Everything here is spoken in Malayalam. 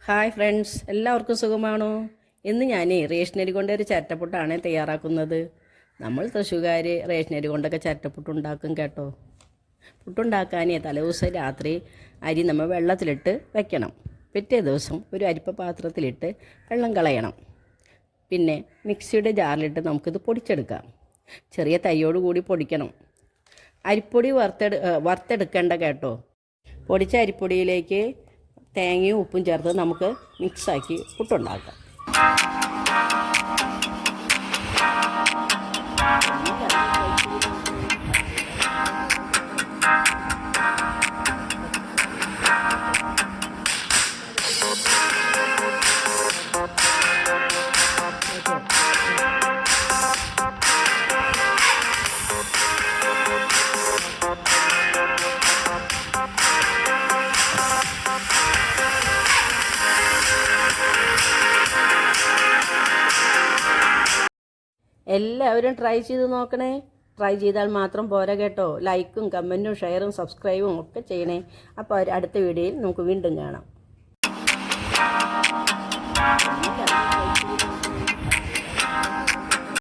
ഹായ് ഫ്രണ്ട്സ്, എല്ലാവർക്കും സുഖമാണോ? ഇന്ന് ഞാൻ റേഷനരി കൊണ്ട് ഒരു ചിരട്ടപ്പുട്ടാണ് തയ്യാറാക്കുന്നത്. നമ്മൾ തൃശ്ശൂകാർ റേഷനരി കൊണ്ടൊക്കെ ചിരട്ടപ്പുട്ട് ഉണ്ടാക്കും കേട്ടോ. പുട്ടുണ്ടാക്കാൻ തലേദിവസം രാത്രി അരി നമ്മൾ വെള്ളത്തിലിട്ട് വെക്കണം. പിറ്റേ ദിവസം ഒരു അരിപ്പ പാത്രത്തിലിട്ട് വെള്ളം കളയണം. പിന്നെ മിക്സിയുടെ ജാറിലിട്ട് നമുക്കിത് പൊടിച്ചെടുക്കാം. ചെറിയ തൈയോടുകൂടി പൊടിക്കണം. അരിപ്പൊടി വറുത്തെടുക്കേണ്ട കേട്ടോ. പൊടിച്ച അരിപ്പൊടിയിലേക്ക് തേങ്ങയും ഉപ്പും ചേർത്ത് നമുക്ക് മിക്സാക്കി പുട്ടുണ്ടാക്കാം. എല്ലാവരും ട്രൈ ചെയ്ത് നോക്കണേ. ട്രൈ ചെയ്താൽ മാത്രം പോരാ കേട്ടോ. ലൈക്കും കമൻറ്റും ഷെയറും സബ്സ്ക്രൈബും ഒക്കെ ചെയ്യണേ. അപ്പോൾ അടുത്ത വീഡിയോയിൽ നമുക്ക് വീണ്ടും കാണാം.